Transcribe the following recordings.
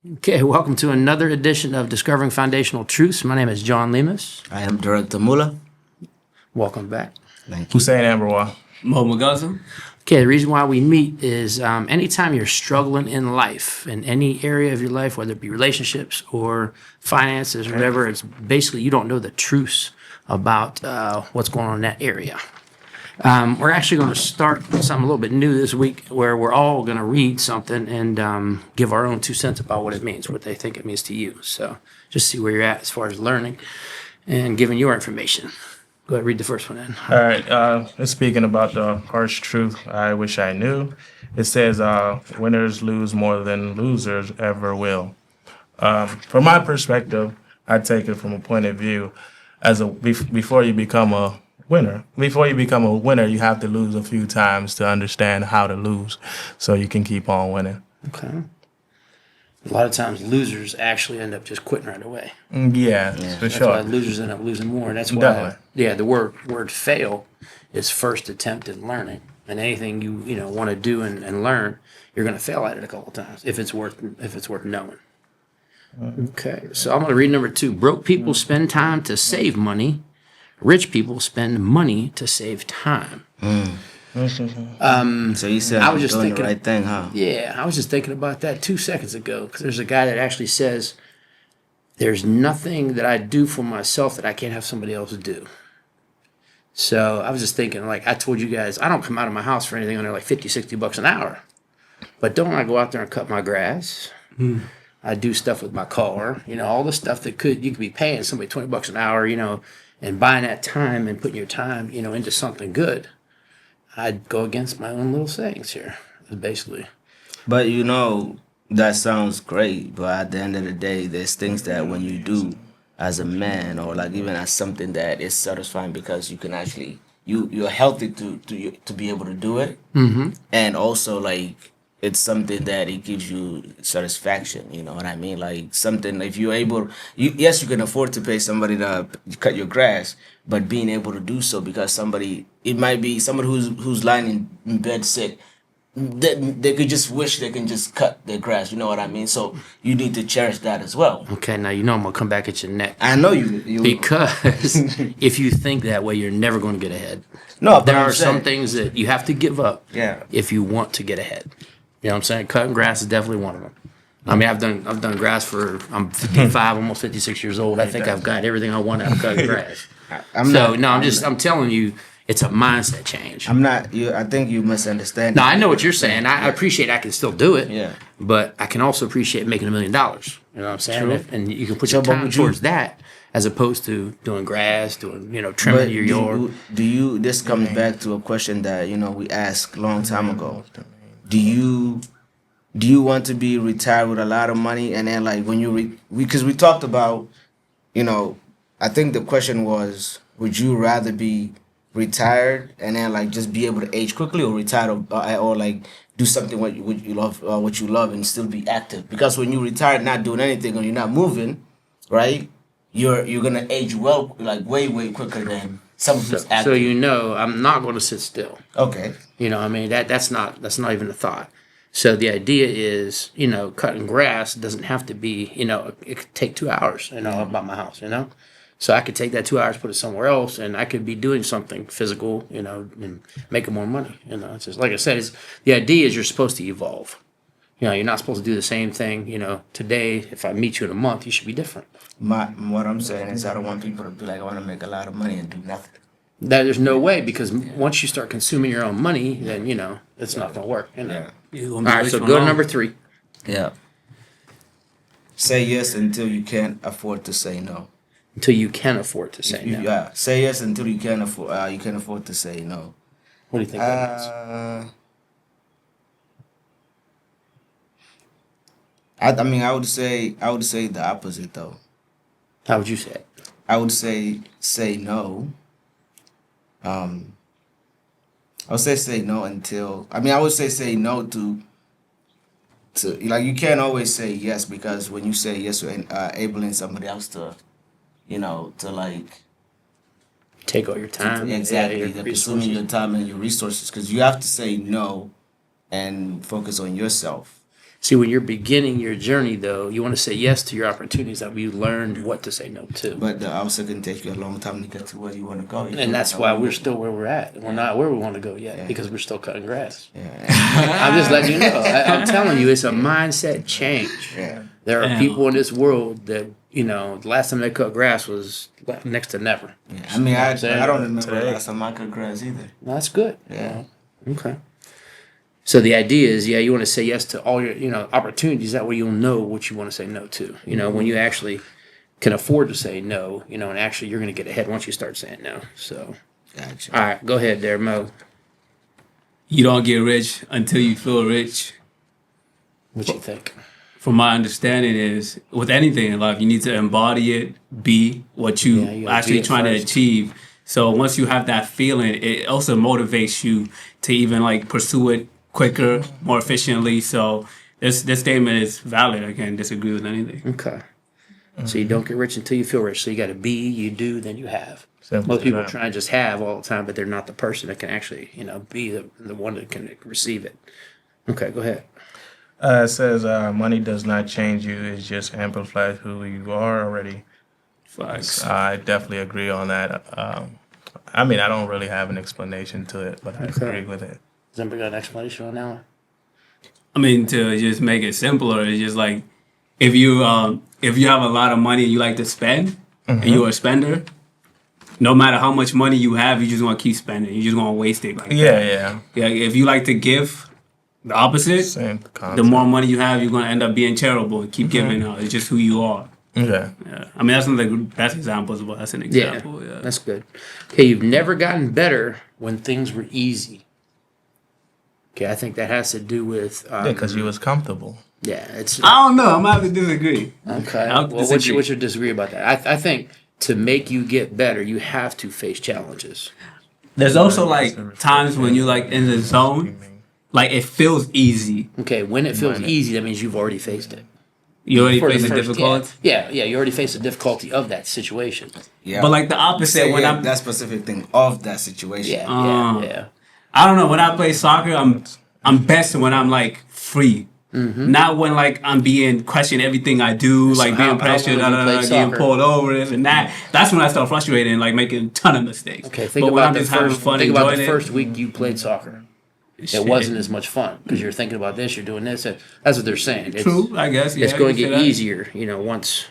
Okay, welcome to another edition of Discovering Foundational Truths. My name is John Lemus. I am Director Mula. Welcome back. Thank you. Hussein Amberwa. Mo Magazin. Okay, the reason why we meet is anytime you're struggling in life, in any area of your life, whether it be relationships or finances or whatever, it's basically you don't know the truths about what's going on in that area. We're actually going to start something a little bit new this week where we're all going to read something and give our own 2 cents about what it means, what they think it means to you. So just see where you're at as far as learning and giving your information. Go ahead, read the first one then. All right. It's speaking about the harsh truth I wish I knew. It says, winners lose more than losers ever will. From my perspective, I take it from a point of view as before you become a winner. Before you become a winner, you have to lose a few times to understand how to lose so you can keep on winning. Okay. A lot of times losers actually end up just quitting right away. Yeah, for That's sure. why losers end up losing more. That's why, Definitely. the word fail is first attempt in learning. And anything you want to do and learn, you're going to fail at it a couple times if it's worth knowing. Okay, so I'm going to read number 2. Broke people spend time to save money. Rich people spend money to save time. So you said I I was was just doing thinking- the right thing, huh? Yeah, I was just thinking about that 2 seconds ago because there's a guy that actually says, there's nothing that I do for myself that I can't have somebody else do. So I was just thinking, like I told you guys, I don't come out of my house for anything under like 50, 60 bucks an hour. But don't I go out there and cut my grass? I do stuff with my car, all the stuff that you could be paying somebody 20 bucks an hour, and buying that time and putting your time, into something good. I'd go against my own little sayings here, basically. But that sounds great. But at the end of the day, there's things that when you do as a man or like even as something that is satisfying because you can actually, you're healthy to be able to do it. Mm-hmm. And also like, it's something that it gives you satisfaction, you know what I mean? Like something, if you're able, yes, you can afford to pay somebody to cut your grass, but being able to do so because it might be somebody who's lying in bed sick, they could just wish they can just cut their grass, you know what I mean? So you need to cherish that as well. Okay, now I'm going to come back at your neck. I know you Because if you think that way, you're never going to get ahead. No, but There I'm are some saying- things that you have to give up Yeah. if you want to get ahead. You know what I'm saying? Cutting grass is definitely one of them. I mean, I've done grass I'm 55, almost 56 years old. I think I've got everything I want out of cutting grass. I'm telling you, it's a mindset change. I think you misunderstand. No, I know what you're saying. I appreciate I can still do it. Yeah. But I can also appreciate making $1 million. You know what I'm saying? True. And you can put your but time would you- towards that as opposed to doing grass, trimming your yard. This comes back to a question that we asked a long time ago. Do you want to be retired with a lot of money and then like when because we talked about I think the question was, would you rather be retired and then like just be able to age quickly or retire or like do something what you love and still be active? Because when you retire not doing anything or you're not moving, right, you're gonna age well, like way quicker than someone who's active. So I'm not going to sit still. Okay. That's not even a thought. So the idea is, cutting grass doesn't have to be, it could take 2 hours, about my house, So I could take that 2 hours, put it somewhere else, and I could be doing something physical, and making more money. It's just like I said, the idea is you're supposed to evolve. You're not supposed to do the same thing. Today, if I meet you in a month, you should be different. What I'm saying is I don't want people to be like, I want to make a lot of money and do nothing. There's no way, because once you start consuming your own money, then, it's not going to work. Yeah. All right, so go to number 3. Yeah. Say yes until you can't afford to say no. Until you can afford to say no. Yeah. Say yes until you can't afford to say no. What do you think that means? I would say the opposite though. How would you say it? I would say no. I would say no until I would say no to like you can't always say yes because when you say yes you're enabling somebody else to to like Take all your time. exactly your they're resources. consuming your time and your resources because you have to say no and focus on yourself. See, when you're beginning your journey, though, you want to say yes to your opportunities that you learned what to say no to. But also can take you a long time to get to where you want to go. And that's why we're still where we're at. We're not where we want to go yet because we're still cutting grass. Yeah. I'm just letting you know. I'm telling you, it's a mindset change. Yeah. There are people in this world that, the last time they cut grass was next to never. Yeah. I mean, I don't remember Today. the last time I cut grass either. Well, that's good. Yeah. Okay. So the idea is, you want to say yes to all your, opportunities. That way you'll know what you want to say no to. When you actually can afford to say no, and actually you're going to get ahead once you start saying no. So, Gotcha. all right, go ahead there, Mo. You don't get rich until you feel rich. What you think? From my understanding is with anything in life, you need to embody it, be what Yeah, you you gotta actually be it trying to first. achieve. So once you have that feeling, it also motivates you to even like pursue it quicker, more efficiently. So this statement is valid. I can't disagree with anything. Okay. So you don't get rich until you feel rich. So you got to be, you do, then you have. Simple Most as people that. try and just have all the time, but they're not the person that can actually, be the one that can receive it. Okay, go ahead. It says money does not change you; it just amplifies who you are already. Facts. I definitely agree on that. I mean, I don't really have an explanation to it, but I agree with it. Does anybody got an explanation on that one? I mean, to just make it simpler, it's just like if you have a lot of money and you like to spend, and you're a spender, no matter how much money you have, you just want to keep spending. You just want to waste it. Like Yeah. yeah. If you like to give, the opposite. Same The concept. more money you have, you're gonna end up being charitable and keep giving out. It's just who you are. Okay. Yeah. I mean, that's not the best examples, but that's an example. Yeah. That's good. Okay, you've never gotten better when things were easy. Okay, I think that has to do with Yeah, because you was comfortable. it's I don't know. I'm gonna have to disagree. okay. I'll Well, disagree. what's your disagree about that? I think to make you get better, you have to face challenges. There's also like times when you're like in the zone, like it feels easy. Okay, when it feels easy, that means you've already faced it. You already For the face the first- difficulty. Yeah, you already faced the difficulty of that situation. Yeah. But like the opposite say when I'm that specific thing of that situation. Yeah, yeah. I don't know. When I play soccer, I'm best when I'm like free. Not when like I'm being questioned everything I do, like how- being how pressured, long have you played getting soccer? pulled over, this and that. That's when I start frustrated and like making a ton of mistakes. Okay, think but when about I'm the just having first. fun, Think about the enjoying first week you played soccer. It Shit. wasn't as much fun because you're thinking about this, you're doing this. That's what they're saying. It's, True, I guess. Yeah, It's going to you get say that. easier, once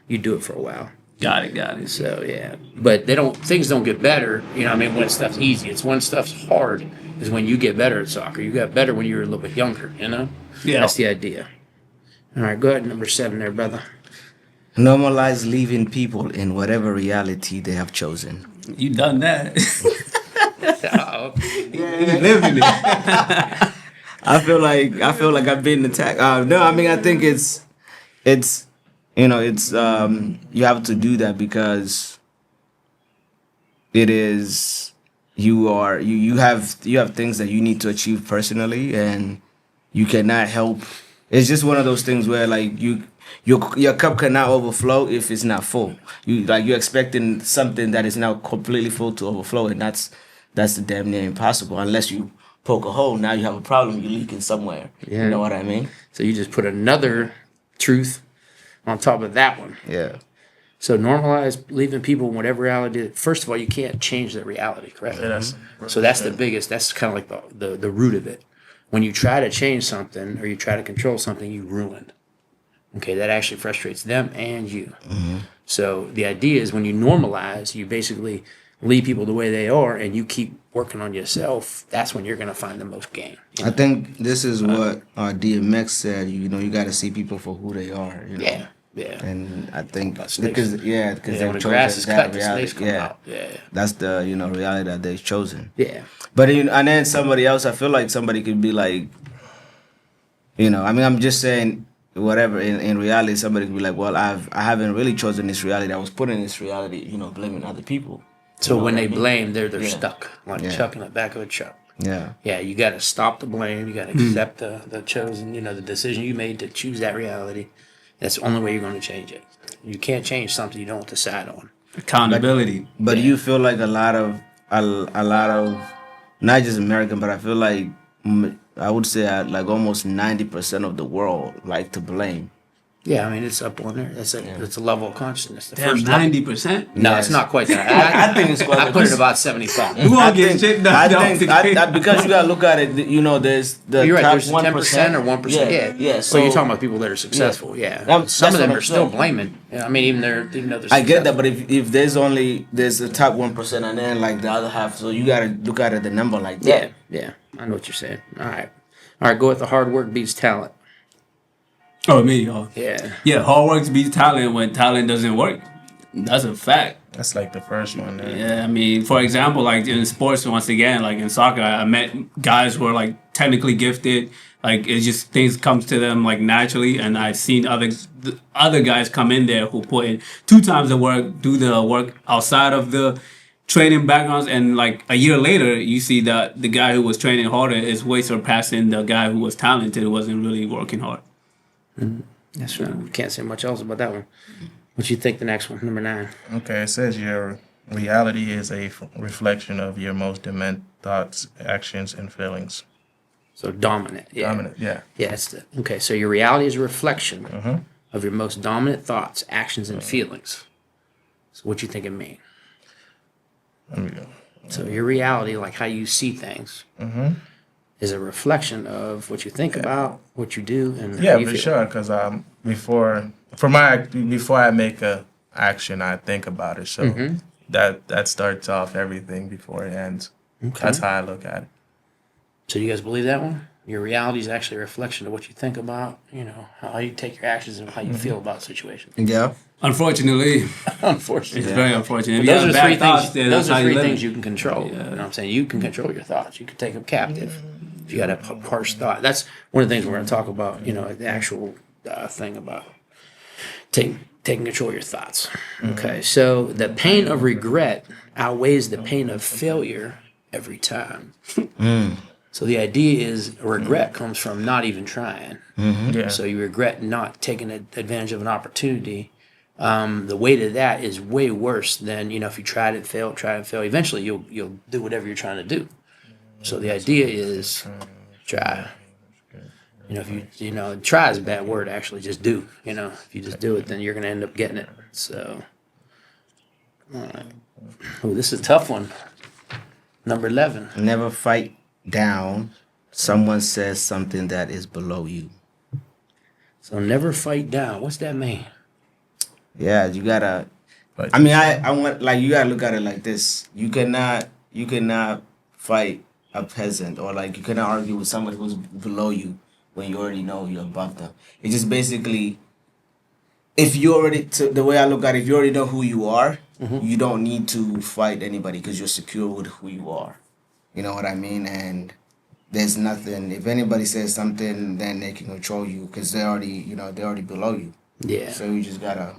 you do it for a while. Got it. So yeah, but things don't get better. When stuff's easy. It's when stuff's hard is when you get better at soccer. You got better when you were a little bit younger. Yeah. That's the idea. All right, go ahead, number 7 there, brother. Normalize leaving people in whatever reality they have chosen. You done that. Oh, Living it. I feel like I've been attacked. No, I mean I think it's you have to do that because it is you have things that you need to achieve personally and you cannot help. It's just one of those things where like your cup cannot overflow if it's not full. You're expecting something that is now completely full to overflow, and that's damn near impossible unless you poke a hole. Now you have a problem. You're leaking somewhere. Yeah. You know what I mean? so you just put another truth on top of that one. Yeah. So normalize leaving people in whatever reality. First of all, you can't change that reality, correct? Yeah, that's So that's the biggest. That's kind of like the root of it. When you try to change something or you try to control something, you ruin. Okay, that actually frustrates them and you. So the idea is when you normalize, you basically leave people the way they are, and you keep working on yourself. That's when you're going to find the most gain. I think this is what DMX said. You got to see people for who they are. Yeah. And I think Snakes. because Yeah, they've when the grass chosen is that cut, the reality. snakes come out. Yeah. That's the reality that they've chosen. Yeah. But and then somebody else, I feel like somebody could be like, I mean, I'm just saying, whatever. In reality, somebody could be like, well, I haven't really chosen this reality. I was put in this reality, blaming other people. So You know when what they I mean? blame, they're Yeah. stuck like Yeah. Chuck in the back of a truck. Yeah. Yeah, you got to stop the blame. You got to accept the chosen, the decision you made to choose that reality. That's the only way you're going to change it. You can't change something you don't decide on. Accountability. But you feel like a lot of not just American, but I feel like I would say like almost 90% of the world like to blame. Yeah, I mean it's up on there. That's a level of consciousness. The Damn, first level. 90%. No, Yes. it's not quite that. I think it's quite. I put it about 75. You won't get shit done. Because you gotta look at it. You know, there's the You're right. top There's 1% 10% or 1%. Yeah, yeah. So you're talking about people that are successful. Yeah. That's Some of what them I'm are still saying. blaming. Yeah, I mean, even though they're. I get that, successful. but if there's the top 1% and then like the other half, so you gotta look at it the number like that. Yeah. I know what you're saying. All right. Go with the hard work beats talent. Oh, me. Oh. Yeah. Yeah, hard work beats talent when talent doesn't work. That's a fact. That's like the first one. There. Yeah, I mean, for example, like in sports, once again, like in soccer, I met guys who are like technically gifted. Like it's just things comes to them like naturally, and I've seen other guys come in there who put in 2 times the work, do the work outside of the training backgrounds, and like a year later, you see that the guy who was training harder is way surpassing the guy who was talented who wasn't really working hard. That's right. We can't say much else about that one. What you think the next one, number 9? Okay, it says your reality is a reflection of your most dement thoughts, actions, and feelings. So dominant. Yeah. Dominant, yeah. Yeah. Okay. So your reality is a reflection of your most dominant thoughts, actions, and feelings. So what you think it mean? There we go. So your reality, like how you see things, is a reflection of what you think about, what you do, and Yeah, how you for feel. sure. Because before I make a action, I think about it. So that starts off everything before it ends. Okay. That's how I look at it. So you guys believe that one? Your reality is actually a reflection of what you think about, how you take your actions and how you feel about situations. Yeah. Unfortunately, Unfortunately. it's very unfortunate. If But you those have are three bad thoughts, things. then Those that's how are you three live. things you can control. You know what I'm saying? You can control your thoughts. You can take them captive. If you got a harsh thought, that's one of the things we're going to talk about. The actual thing about taking control of your thoughts. Okay, so the pain of regret outweighs the pain of failure every time. So the idea is regret comes from not even trying. Yeah. So you regret not taking advantage of an opportunity. The weight of that is way worse than if you tried and failed. Eventually, you'll do whatever you're trying to do. So the idea is try. If you try is a bad word. Actually, just do. If you just do it, then you're gonna end up getting it. So, all right. Oh, this is a tough one. Number 11. Never fight down. Someone says something that is below you. So never fight down. What's that mean? Yeah, you gotta. But I mean, I want like you gotta look at it like this. You cannot fight a peasant or like you cannot argue with somebody who's below you when you already know you're above them. It's just basically, if you already the way I look at it, if you already know who you are, you don't need to fight anybody because you're secure with who you are. You know what I mean? And there's nothing. If anybody says something, then they can control you because they're already below you. Yeah. So you just gotta.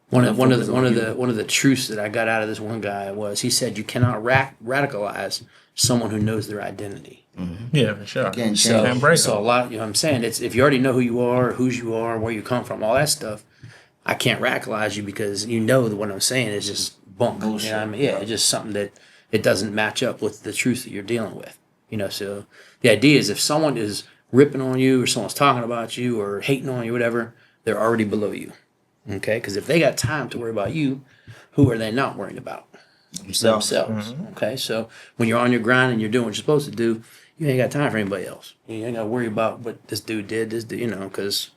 One of the truths that I got out of this one guy was he said you cannot radicalize someone who knows their identity. yeah, for sure. Can't change. So, Can't break so a them. lot, what I'm saying, it's if you already know who you are, whose you are, where you come from, all that stuff. I can't radicalize you because that what I'm saying is just bunk. Bullshit. You know what I mean? Yeah, it's just something that it doesn't match up with the truth that you're dealing with. So the idea is if someone is ripping on you or someone's talking about you or hating on you, whatever, they're already below you. Okay? Because if they got time to worry about you, who are they not worrying about? Themselves. Okay? So when you're on your grind and you're doing what you're supposed to do, you ain't got time for anybody else. You ain't got to worry about what this dude did, because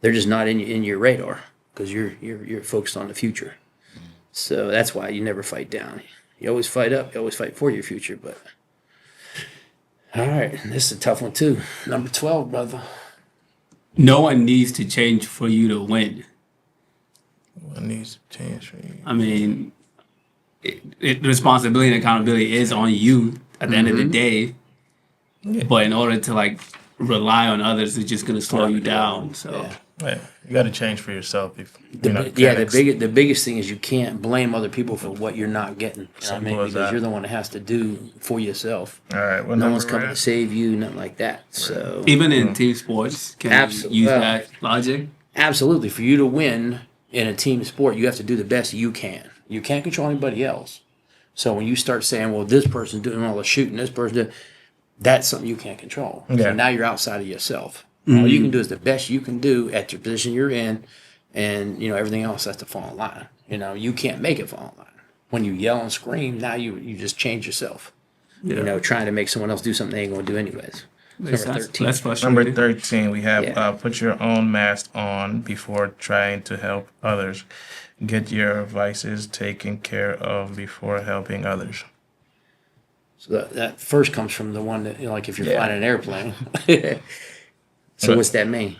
they're just not in your radar because you're focused on the future. So that's why you never fight down. You always fight up. You always fight for your future. But all right, this is a tough one too. Number 12, brother. No one needs to change for you to win. What needs to change for you? I mean, responsibility and accountability is on you at the end of the day. Yeah. But in order to like rely on others, it's just gonna slow you down. So Yeah. Yeah, you got to change for yourself. If The biggest thing is you can't blame other people for what you're not getting. You know what I Simple mean? as Because that. you're the one that has to do for yourself. All right, what No number one's we're coming to at? save you, nothing like that. So even in team sports, can you use that logic? absolutely, for you to win in a team sport, you have to do the best you can. You can't control anybody else. So when you start saying, "Well, this person's doing all the shooting, this person," that's something you can't control. Yeah. So now you're outside of yourself. All you can do is the best you can do at your position you're in, and everything else has to fall in line. You can't make it fall in line. When you yell and scream, now you just change yourself. Trying to make someone else do something they ain't gonna do anyways. Number 13. That's frustrating. Number 13, we have Yeah. put your own mask on before trying to help others. Get your vices taken care of before helping others. So that first comes from the one that, like, if you're Yeah. flying an airplane. So what's that mean?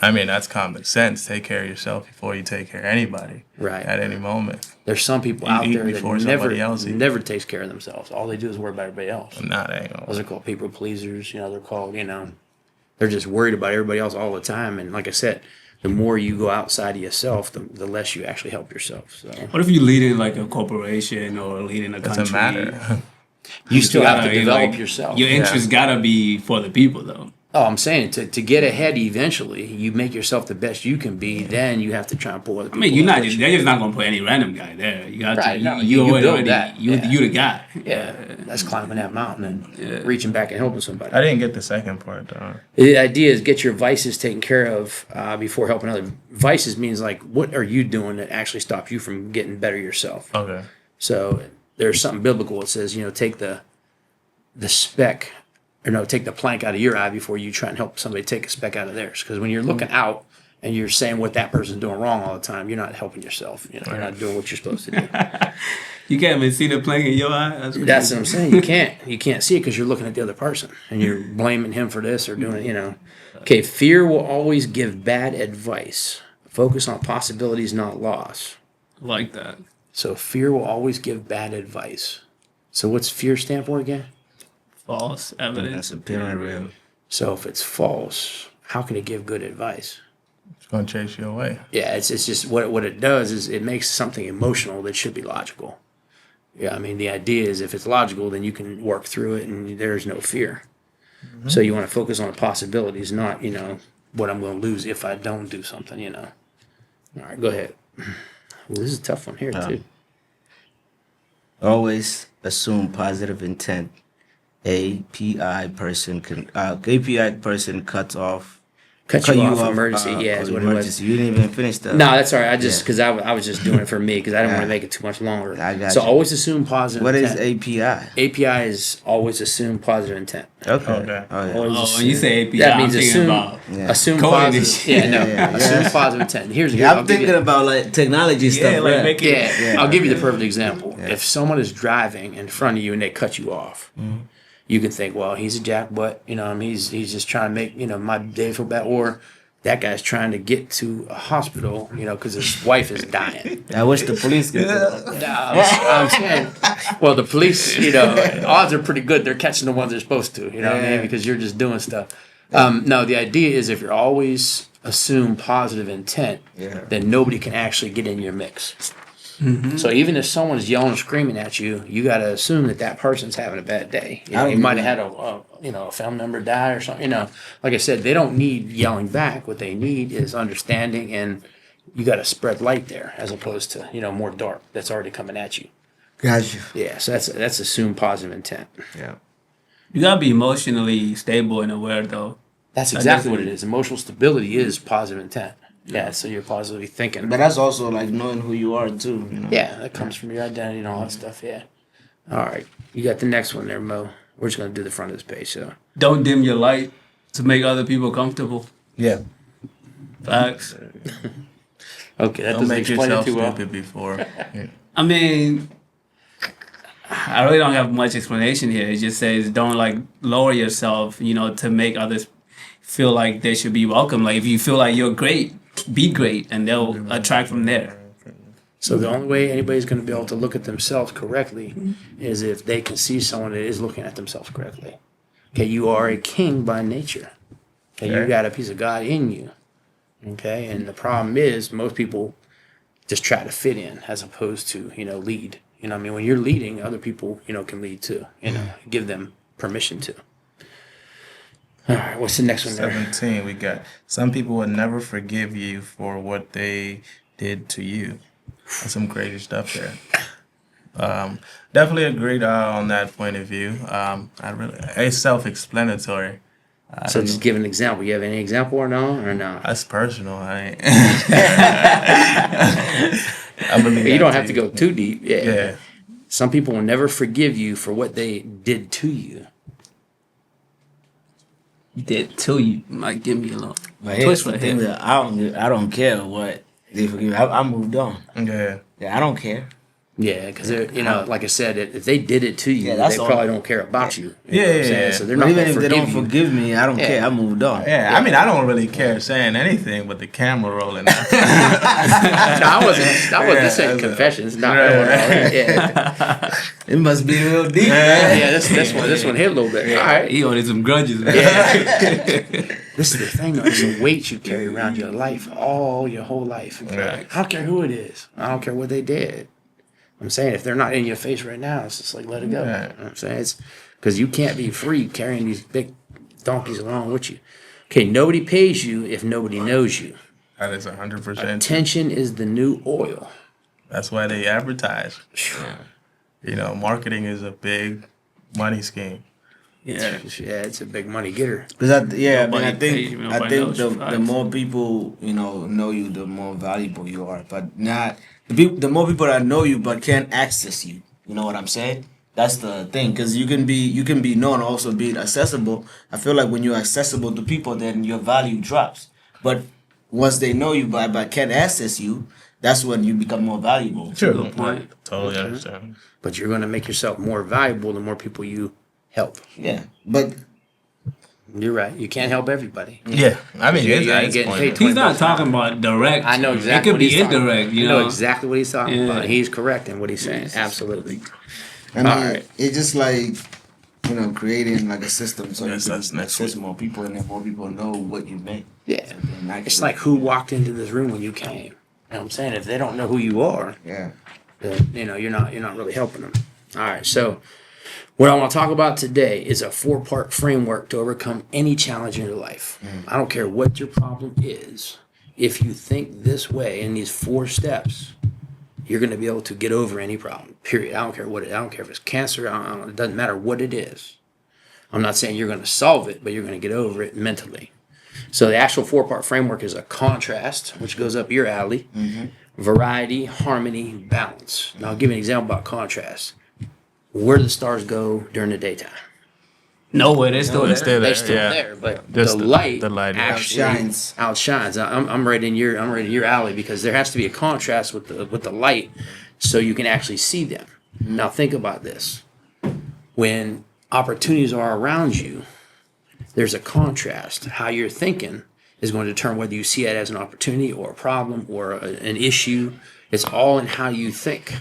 I mean, that's common sense. Take care of yourself before you take care of anybody. Right. At any moment. There's some people You out eat there before that somebody else eats. never takes care of themselves. All they do is worry about everybody else. Nah, that ain't Those gonna. are called people pleasers. They're called, they're just worried about everybody else all the time. And like I said, the more you go outside of yourself, the less you actually help yourself. So What if you lead in like a corporation or leading a country? Doesn't matter. you still have to gotta, develop like, yourself. Your interests gotta be for the people, though. Oh, I'm saying to get ahead eventually, you make yourself the best you can be. Then you have to try and pull other I people. mean, you're up not with they're just not gonna put any random guy there. You got Right, to no, you you build already that, you yeah. you the guy. Yeah, that's climbing that mountain and reaching back and helping somebody. I didn't get the second part, though. The idea is get your vices taken care of before helping others. Vices means like, what are you doing that actually stops you from getting better yourself? Okay. So there's something biblical that says, take the speck, or no, take the plank out of your eye before you try and help somebody take a speck out of theirs. Because when you're looking out and you're saying what that person's doing wrong all the time, you're not helping yourself. You're not doing what you're supposed to do. You can't even see the plank in your eye. That's That's what I'm saying. You can't see it because you're looking at the other person and you're blaming him for this or doing it. Okay, fear will always give bad advice. Focus on possibilities, not loss. like that. So fear will always give bad advice. So what's fear stand for again? False evidence. That's appearing real. So if it's false, how can it give good advice? It's going to chase you away. Yeah, it's just what it does is it makes something emotional that should be logical. Yeah, I mean, the idea is if it's logical, then you can work through it and there's no fear. Mm-hmm. So you want to focus on the possibilities, not, what I'm going to lose if I don't do something, All right, go ahead. Well, this is a tough one here, too. Always assume positive intent. API person cuts off. Cut you off emergency, yeah, is what it was. emergency. You didn't even finish the. No, that's all right. I just, because I was just doing it for me because I didn't want to make it too much longer. I got so you. always assume positive What is intent. API? API is always assume positive intent. Okay. Okay. Oh, yeah. Always Oh, when you say API, that I'm means thinking assume, about assume coding positive. and shit. Yeah, no, Yeah, assume yeah. positive intent. Here's Yeah, I'll I'm give you- thinking about like technology stuff. like right? making- Yeah, Yeah. I'll give you the perfect example. If someone is driving in front of you and they cut you off, you can think, well, he's a jackbutt. He's just trying to make my day feel bad, or that guy's trying to get to a hospital, because his wife is dying. I wish the police could. I'm saying, well, the police, odds are pretty good. They're catching the ones they're supposed to, what I mean? Because you're just doing stuff. No, the idea is if you're always assume positive intent, then nobody can actually get in your mix. Mm-hmm. So even if someone's yelling, screaming at you, you got to assume that person's having a bad day. You might have had a family member die or something. Like I said, they don't need yelling back. What they need is understanding, and you got to spread light there as opposed to more dark that's already coming at you. Got you. Yeah, so that's assume positive intent. Yeah. You gotta be emotionally stable and aware, though. That's exactly what it is. Emotional stability is positive intent. Yeah, so you're positively thinking. But that's also like knowing who you are too. Yeah, that comes from your identity and all that stuff. Yeah. All right, you got the next one there, Mo. We're just gonna do the front of this page. So Don't dim your light to make other people comfortable. Yeah. Facts. okay, that Don't doesn't make explain it yourself too well. stupid before. Yeah. I mean, I really don't have much explanation here. It just says don't lower yourself, to make others feel like they should be welcome. Like if you feel like you're great, be great, and they'll attract from there. So the only way anybody's going to be able to look at themselves correctly is if they can see someone that is looking at themselves correctly. Okay, you are a king by nature. Okay, you got a piece of God in you. Okay, and the problem is most people just try to fit in as opposed to lead. When you're leading, other people can lead too. Give them permission to. All right, what's the next one there? 17, we got some people will never forgive you for what they did to you. That's some crazy stuff there. Definitely agreed on that point of view. It's self-explanatory. So just give an example. You have any example or no? That's personal. I believe You that don't have to too. go too deep. Yeah. Yeah. Some people will never forgive you for what they did to you. You did too. You might give me a little But here's twist the right thing here. that I don't care what they forgive me. I moved on. Yeah. Yeah, I don't care. Yeah, because like I said, if they did it to you, Yeah, that's they all. probably don't care about you. You Yeah, know what I'm yeah, saying? yeah. So they're But not even going if to they forgive don't you. forgive me, I don't Yeah. care. I moved on. Yeah, I mean, I don't really care saying anything with the camera rolling. No, I wasn't. This ain't that's- confessions. Not Right. yeah. It must be real deep. Yeah, this one hit a little bit. All right. He ordered some grudges, man. This is the thing, though. It's a weight you carry around your life, all your whole life. Right. I don't care who it is. I don't care what they did. I'm saying if they're not in your face right now, it's just like let it go. Right. You know what I'm saying it's because you can't be free carrying these big donkeys along with you. Okay, nobody pays you if nobody knows you. That is 100%. Attention is the new oil. That's why they advertise. You know, marketing is a big money scheme. Yeah. Yeah, it's a big money getter. Because I Nobody pays you, I nobody think knows the you. the more people know you, the more valuable you are. But not the more people that know you but can't access you. You know what I'm saying? That's the thing. Because you can be known, also be accessible. I feel like when you're accessible to people, then your value drops. But once they know you but can't access you, that's when you become more valuable. Sure. Good point. Totally understand. But you're going to make yourself more valuable the more people you help. Yeah, but You're right. You can't help everybody. Yeah. I mean, You it's, ain't it's getting pointless. paid He's not talking about direct. I know exactly. It could what be he's talking indirect. about. You I know know. exactly what he's talking Yeah. about. He's correct in what he's saying. Absolutely. I mean, Alright. it's just like creating like a system so Yes, you that's can next access week. more people and then more people know what you make. Yeah. And actually- It's like who walked into this room when you came. You know what I'm saying? If they don't know who you are, Yeah. then you're not really helping them. All right. So what I want to talk about today is a 4-part framework to overcome any challenge in your life. I don't care what your problem is. If you think this way in these 4 steps, you're going to be able to get over any problem. Period. I don't care what I don't care if it's cancer. It doesn't matter what it is. I'm not saying you're going to solve it, but you're going to get over it mentally. So the actual 4-part framework is a contrast, which goes up your alley, variety, harmony, balance. Now I'll give you an example about contrast. Where do the stars go during the daytime? Nowhere. They're still They're there. still They're there, still yeah. there, but Just the the light light actually outshines. outshines. I'm right in your alley because there has to be a contrast with the light, so you can actually see them. Now think about this: when opportunities are around you, there's a contrast. How you're thinking is going to determine whether you see it as an opportunity or a problem or an issue. It's all in how you think.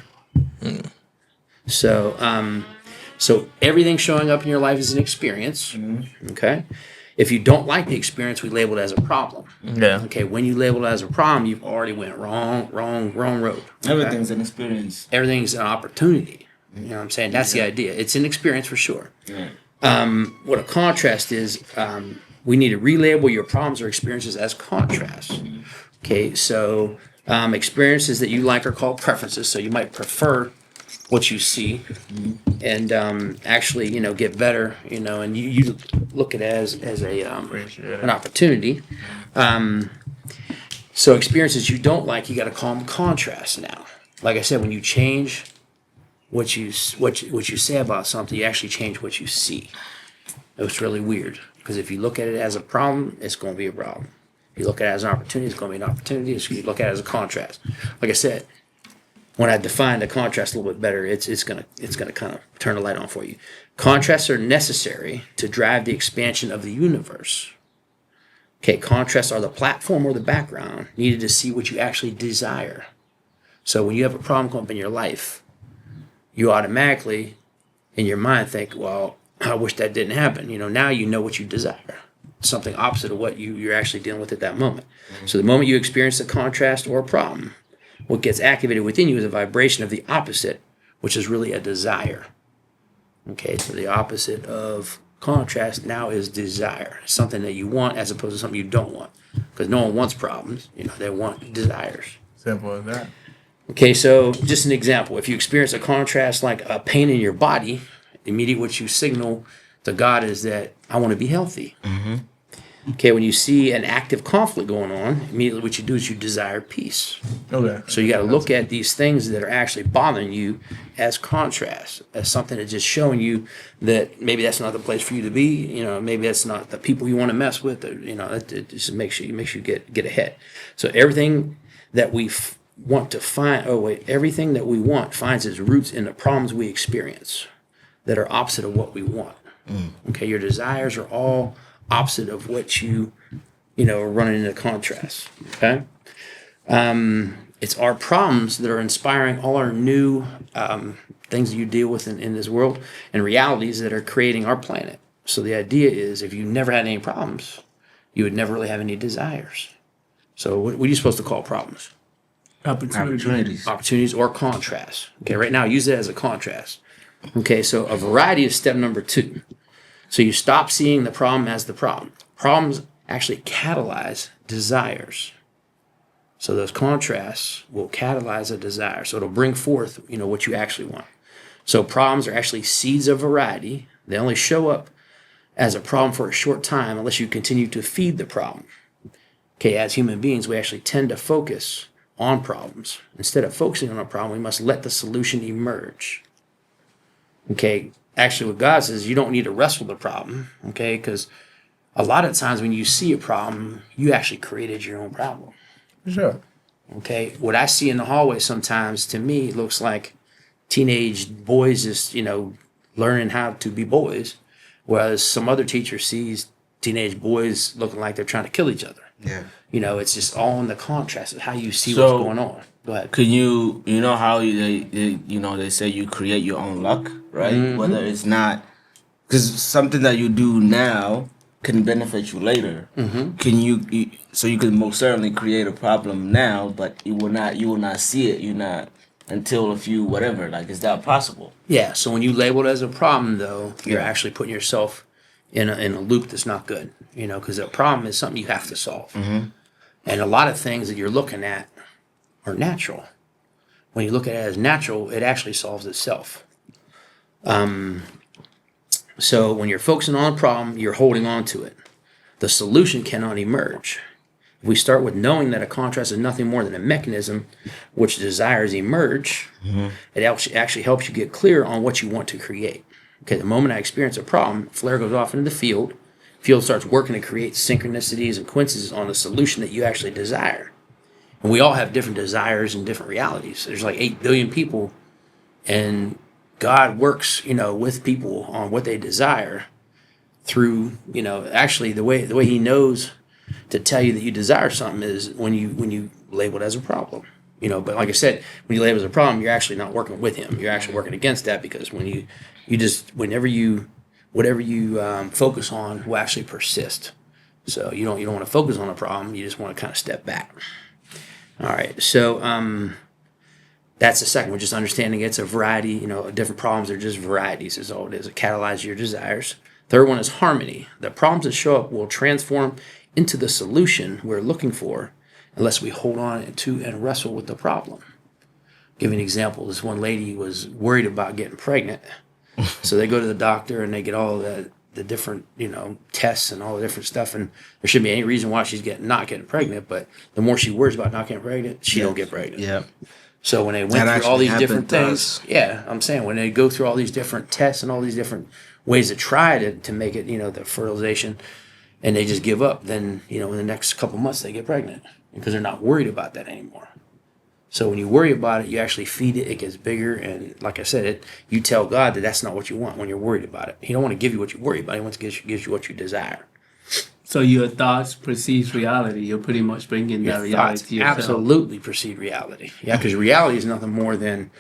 So everything showing up in your life is an experience. Okay. If you don't like the experience, we label it as a problem. Yeah. Okay. When you label it as a problem, you've already went wrong road. Okay? Everything's an experience. Everything's an opportunity. You know what I'm saying? That's the idea. It's an experience for sure. Yeah. What a contrast is, we need to relabel your problems or experiences as contrasts. Okay, so experiences that you like are called preferences. So you might prefer what you see, and actually, get better. And you look at it as a an opportunity. So experiences you don't like, you got to call them contrasts now. Like I said, when you change what you say about something, you actually change what you see. It's really weird because if you look at it as a problem, it's going to be a problem. If you look at it as an opportunity, it's going to be an opportunity. If you look at it as a contrast, like I said, when I define the contrast a little bit better, it's gonna kind of turn the light on for you. Contrasts are necessary to drive the expansion of the universe. Okay, contrasts are the platform or the background needed to see what you actually desire. So when you have a problem come up in your life, you automatically, in your mind, think, well, I wish that didn't happen. Now you know what you desire. Something opposite of what you're actually dealing with at that moment. So the moment you experience a contrast or a problem, what gets activated within you is a vibration of the opposite, which is really a desire. Okay, so the opposite of contrast now is desire. Something that you want as opposed to something you don't want. Because no one wants problems. They want desires. Simple as that. Okay, so just an example. If you experience a contrast like a pain in your body, immediately what you signal to God is that I want to be healthy. Okay, when you see an active conflict going on, immediately what you do is you desire peace. Okay. So you got to look at these things that are actually bothering you as contrast, as something that's just showing you that maybe that's not the place for you to be. You know, maybe that's not the people you want to mess with. Or, you know, it just makes you get ahead. So everything that we want to find, everything that we want finds its roots in the problems we experience that are opposite of what we want. Okay, your desires are all opposite of what you are running into contrast. Okay. It's our problems that are inspiring all our new things that you deal with in this world and realities that are creating our planet. So the idea is if you never had any problems, you would never really have any desires. So what are you supposed to call problems? Opportunities. Opportunities or contrast. Okay, right now use it as a contrast. Okay, so a variety is step number 2. So you stop seeing the problem as the problem. Problems actually catalyze desires. So those contrasts will catalyze a desire. So it'll bring forth, what you actually want. So problems are actually seeds of variety. They only show up as a problem for a short time unless you continue to feed the problem. Okay, as human beings, we actually tend to focus on problems. Instead of focusing on a problem, we must let the solution emerge. Okay, actually what God says, you don't need to wrestle the problem, okay, because a lot of times when you see a problem, you actually created your own problem. Sure. Okay, what I see in the hallway sometimes, to me, it looks like teenage boys just, learning how to be boys, whereas some other teacher sees teenage boys looking like they're trying to kill each other. Yeah. It's just all in the contrast of how you see So- what's going on. Go ahead. Can you know how they say you create your own luck, right? Whether it's not because something that you do now can benefit you later. Can so you can most certainly create a problem now, but you will not see it. Until a few whatever. Like, is that possible? Yeah, so when you label it as a problem, though, you're actually putting yourself in a loop that's not good, because a problem is something you have to solve. And a lot of things that you're looking at are natural. When you look at it as natural, it actually solves itself. So when you're focusing on a problem, you're holding on to it. The solution cannot emerge. If we start with knowing that a contrast is nothing more than a mechanism which desires emerge, it actually helps you get clear on what you want to create. Okay, the moment I experience a problem, flare goes off into the field. Field starts working to create synchronicities and coincidences on the solution that you actually desire. And we all have different desires and different realities. There's like 8 billion people, and God works, with people on what they desire through, actually the way He knows to tell you that you desire something is when you label it as a problem. But like I said, when you label it as a problem, you're actually not working with Him. You're actually working against that, because when whatever you focus on will actually persist. So you don't want to focus on a problem. You just want to kind of step back. All right. So that's the second one. Just understanding it's a variety. Different problems are just varieties. Is all it is. It catalyzes your desires. Third one is harmony. The problems that show up will transform into the solution we're looking for, unless we hold on to and wrestle with the problem. Give you an example. This one lady was worried about getting pregnant. So they go to the doctor and they get all the different, tests and all the different stuff. And there shouldn't be any reason why she's not getting pregnant. But the more she worries about not getting pregnant, she don't get pregnant. Yeah. So when they went That through all actually these different happened to things, us. yeah, I'm saying when they go through all these different tests and all these different ways to try to make it, the fertilization, and they just give up, then, in the next couple months they get pregnant because they're not worried about that anymore. So when you worry about it, you actually feed it, it gets bigger. And like I said, you tell God that that's not what you want when you're worried about it. He don't want to give you what you worry about. He wants to give you what you desire. So your thoughts perceive reality. You're pretty much bringing that Your reality thoughts to yourself. absolutely perceive reality. Yeah, because reality is nothing more than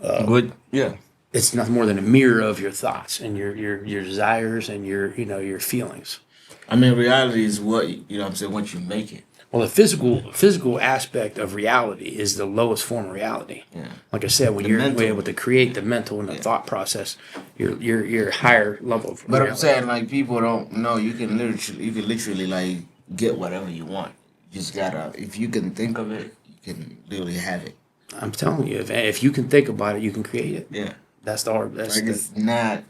Good. Yeah. it's nothing more than a mirror of your thoughts and your desires and your feelings. I mean, reality is what I'm saying. Once you make it. Well, the physical aspect of reality is the lowest form of reality. Yeah. Like I said, when The you're mental. able to create the mental and the thought process, your higher level of But reality. I'm saying, like, people don't know. You can literally like get whatever you want. You just gotta, if you can think of it, you can literally have it. I'm telling you, if you can think about it, you can create it. Yeah. That's the hard. That's Like the, it's not.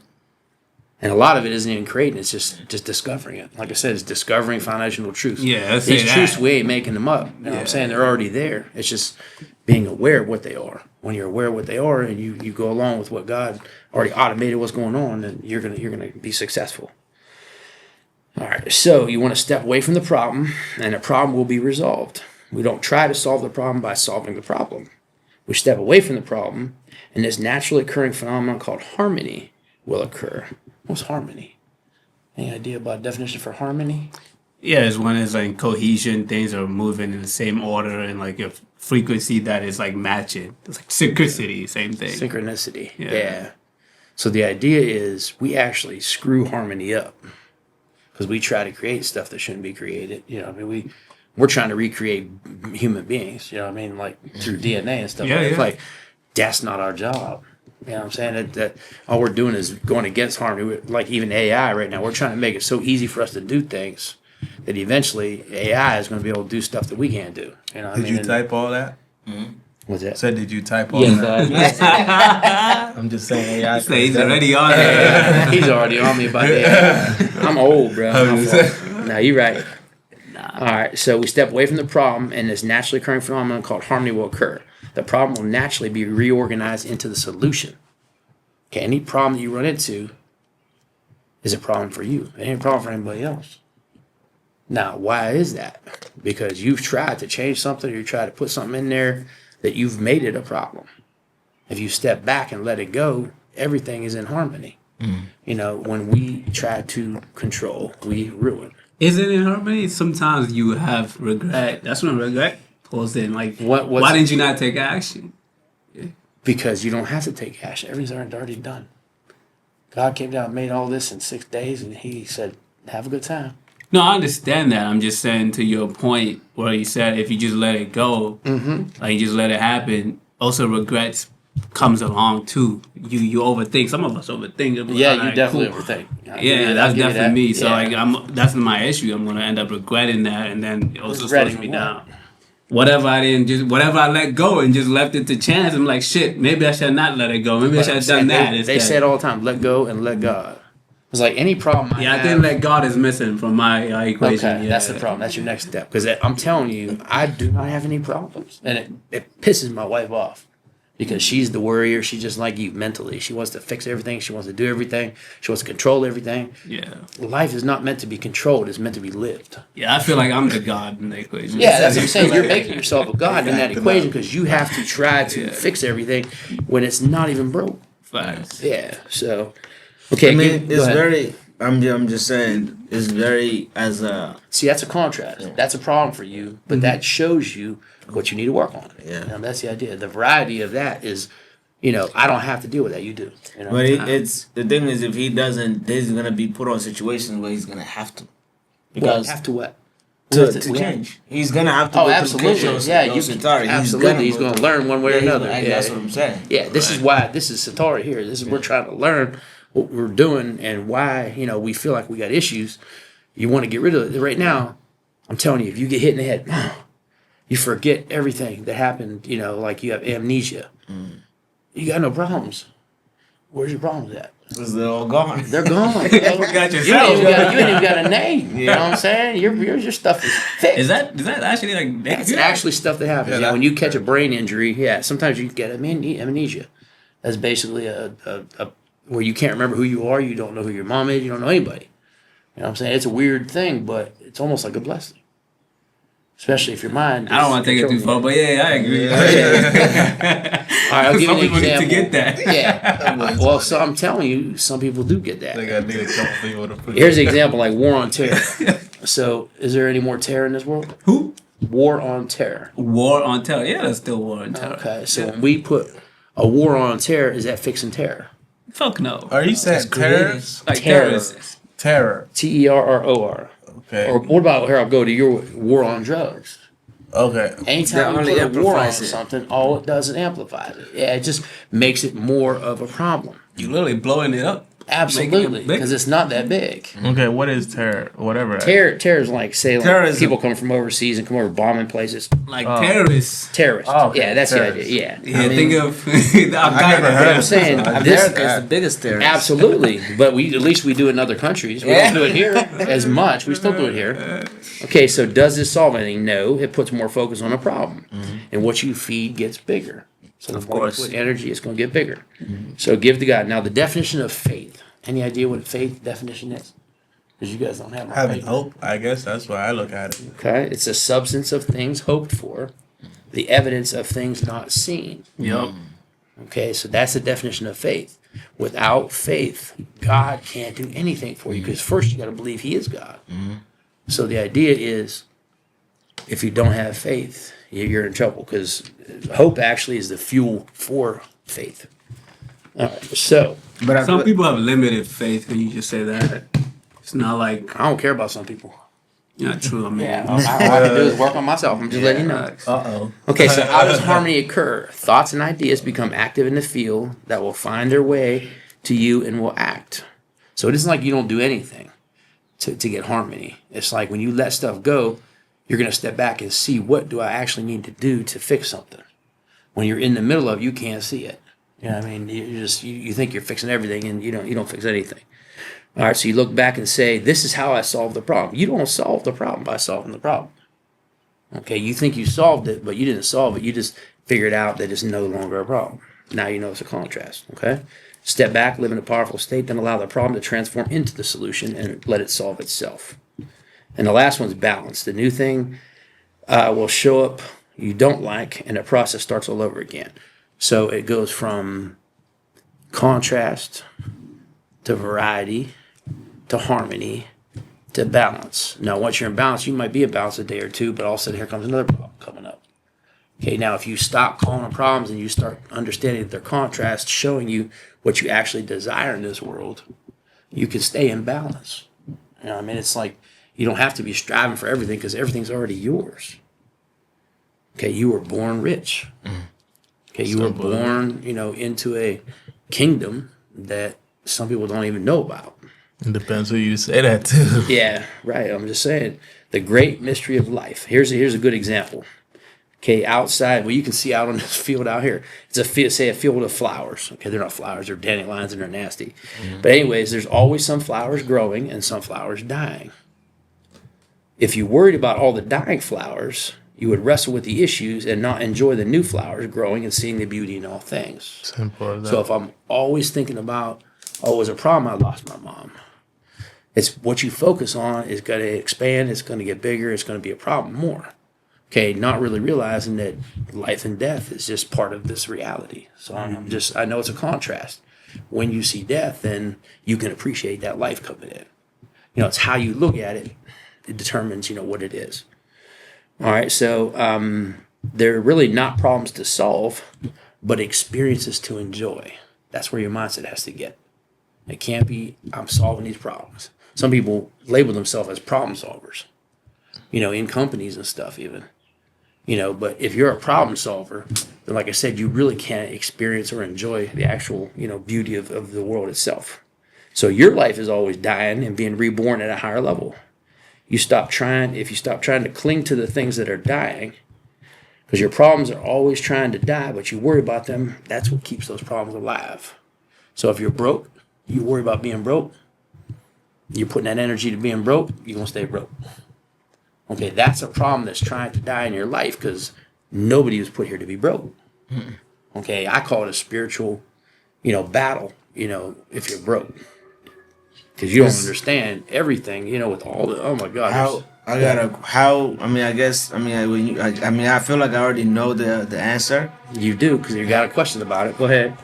and a lot of it isn't even creating. It's just discovering it. Like I said, it's discovering foundational truths. Yeah, let's say These that. truths, we ain't making them up. You know what I'm Yeah. saying? They're already there. It's just being aware of what they are. When you're aware of what they are, and you go along with what God already automated what's going on, then you're gonna be successful. All right. So you want to step away from the problem, and the problem will be resolved. We don't try to solve the problem by solving the problem. We step away from the problem, and this naturally occurring phenomenon called harmony will occur. What's harmony? Any idea about a definition for harmony? Yeah, it's when it's like cohesion, things are moving in the same order and like a frequency that is like matching. It's like synchronicity, same thing. Synchronicity. Yeah. Yeah. So the idea is we actually screw harmony up because we try to create stuff that shouldn't be created. You know, I mean, we're trying to recreate human beings. You know what I mean? Like through DNA and stuff. Yeah, It's yeah. like that's not our job. You know what I'm saying? That all we're doing is going against harmony. Like even AI right now, we're trying to make it so easy for us to do things that eventually AI is going to be able to do stuff that we can't do. You know what I Did mean? you And- type all that? What's that? Said, did you type all Yes, that? I'm just saying. AI So he's already on there. He's already on me about that. I'm old, bro. No, you're right. All right, so we step away from the problem, and this naturally occurring phenomenon called harmony will occur. The problem will naturally be reorganized into the solution. Okay, any problem that you run into is a problem for you. It ain't a problem for anybody else. Now, why is that? Because you've tried to change something, or you tried to put something in there that you've made it a problem. If you step back and let it go, everything is in harmony. You know, when we try to control, we ruin. Is it in harmony? Sometimes you have regret. That's when regret pulls in. Like, What's- why didn't you not take action? Because you don't have to take action. Everything's already done. God came down and made all this in 6 days, and he said, have a good time. No, I understand that. I'm just saying to your point where you said if you just let it go, like you just let it happen, also regrets comes along too. You overthink. Some of us overthink. It. Yeah, Alright, you definitely cool. overthink. I'll give Yeah, you- I'll that's give you definitely that. me. So Yeah. like, that's my issue. I'm gonna end up regretting that, and then it also Regretting slows me what? down. Whatever I let go and just left it to chance. I'm like, shit. Maybe I should not let it go. Maybe I should have done that. They instead. say it all the time, let go and let God. It's like any problem Yeah, I have, think that God is missing from my equation. okay, yeah. that's the problem. That's your next step. Because I'm telling you, I do not have any problems. And it pisses my wife off. Because she's the worrier. She's just like you mentally. She wants to fix everything. She wants to do everything. She wants to control everything. Yeah. Life is not meant to be controlled. It's meant to be lived. Yeah, I feel like I'm the God in the equation. Yeah, that's what I'm saying. You're making yourself a god in that equation because you have to try to fix everything when it's not even broke. Facts. Yeah. So, okay. I mean, go it's ahead. very. I'm just saying. It's very as a. See, that's a contrast. That's a problem for you, but that shows you what you need to work on. Yeah. And that's the idea. The variety of that is, I don't have to deal with that. You do. You know? But it's the thing is, if he doesn't, he's gonna be put on situations where he's gonna have to. Well, have to what? to change. He's gonna have to. Oh, go through absolutely. those- Yeah, those you Satari. absolutely. He's go going to through- learn one way or Yeah, he's another. gonna- Yeah. That's what I'm saying. Yeah, this is why this is Satari here. This is we're trying to learn what we're doing and why we feel like we got issues. You want to get rid of it right now. I'm telling you, if you get hit in the head, you forget everything that happened. Like you have amnesia. You got no problems. Where's your problems at? Because they're all gone. They're gone. bro. Forgot You yourself. ain't even got a name. You know what I'm saying? Your stuff is fixed. Is that actually like That's actually stuff that happens. Yeah, When you catch a brain injury, sometimes you get amnesia. That's basically a where you can't remember who you are. You don't know who your mom is. You don't know anybody. You know what I'm saying? It's a weird thing, but it's almost like a blessing. Especially if your mind. I don't want to take it too far, but yeah, I agree. All right, I'll give Some you an people need to example. get that. Yeah. Well, so I'm telling you, some people do get that. I think I need a couple people to put. Here's an example, like war on terror. So, is there any more terror in this world? Who? War on terror. War on terror. Yeah, there's still war on terror. Okay, so when we put a war on terror, is that fixing terror? Fuck no. Are you saying terrorists? Like terror. terrorists. Terror. TERROR. Okay. Or what about here? I'll go to your war on drugs. Okay. Anytime That you only put a war on amplifies it. something, all it does is amplifies it. Yeah, it just makes it more of a problem. You literally blowing it up. Absolutely, big? because it's not that big. Okay, what is terror? Whatever. Terror is like, say, like Terrorism. people come from overseas and come over bombing places. Like terrorists. Terrorists. Oh, okay, Yeah, that's terrorists. the idea. Yeah. Yeah, mean, think of Al I never Qaeda. heard I'm saying this. America is the biggest terrorist. Absolutely, but at least we do it in other countries. We don't do it here as much. We still do it here. Okay, so does this solve anything? No, it puts more focus on a problem, and what you feed gets bigger. So the more course. you put energy, it's going to get bigger. So give to God. Now the definition of faith. Any idea what faith definition is? Because you guys don't have one, Having right? hope, I guess that's why I look at it. Okay, it's a substance of things hoped for, the evidence of things not seen. Yup. Okay, so that's the definition of faith. Without faith, God can't do anything for you because first you got to believe He is God. So the idea is, if you don't have faith, you're in trouble because hope actually is the fuel for faith. All right, so But I Some feel- people have limited faith when you just say that. It's not like I don't care about some people. not true. I mean, All I can do is work on myself. I'm just letting you know. Uh-oh. Okay, so how does harmony occur? Thoughts and ideas become active in the field that will find their way to you and will act. So it isn't like you don't do anything to get harmony. It's like when you let stuff go, you're going to step back and see what do I actually need to do to fix something. When you're in the middle of it, you can't see it. You know what I mean? You think you're fixing everything and you don't fix anything. All right, so you look back and say, this is how I solved the problem. You don't solve the problem by solving the problem. Okay, you think you solved it, but you didn't solve it. You just figured out that it's no longer a problem. Now you know it's a contrast, okay? Step back, live in a powerful state, then allow the problem to transform into the solution and let it solve itself. And the last one's balance. The new thing will show up you don't like, and the process starts all over again. So it goes from contrast to variety to harmony to balance. Now, once you're in balance, you might be in balance a day or two, but all of a sudden here comes another problem coming up. Okay, now if you stop calling them problems and you start understanding that they're contrasts, showing you what you actually desire in this world, you can stay in balance. You know, I mean, it's like you don't have to be striving for everything because everything's already yours. Okay, you were born rich. Okay, you were born, into a kingdom that some people don't even know about. It depends who you say that to. Yeah, right. I'm just saying the great mystery of life. Here's a good example. Okay, outside, well, you can see out on this field out here. It's a field of flowers. Okay, they're not flowers; they're dandelions, and they're nasty. But anyways, there's always some flowers growing and some flowers dying. If you worried about all the dying flowers, you would wrestle with the issues and not enjoy the new flowers growing and seeing the beauty in all things. Simple as that. So if I'm always thinking about, oh, it was a problem, I lost my mom. It's what you focus on is going to expand, it's going to get bigger, it's going to be a problem more. Okay, not really realizing that life and death is just part of this reality. So I know it's a contrast. When you see death, then you can appreciate that life coming in. It's how you look at it. It determines, what it is. All right, so they're really not problems to solve, but experiences to enjoy. That's where your mindset has to get. It can't be, I'm solving these problems. Some people label themselves as problem solvers, in companies and stuff even. But if you're a problem solver, then like I said, you really can't experience or enjoy the actual, beauty of the world itself. So your life is always dying and being reborn at a higher level. If you stop trying to cling to the things that are dying, because your problems are always trying to die, but you worry about them, that's what keeps those problems alive. So if you're broke, you worry about being broke, you're putting that energy to being broke, you're going to stay broke. Okay, that's a problem that's trying to die in your life because nobody was put here to be broke. Okay, I call it a spiritual, battle, if you're broke. Because you don't understand everything, with all the, oh my God. I feel like I already know the answer. You do, because you got a question about it. Go ahead.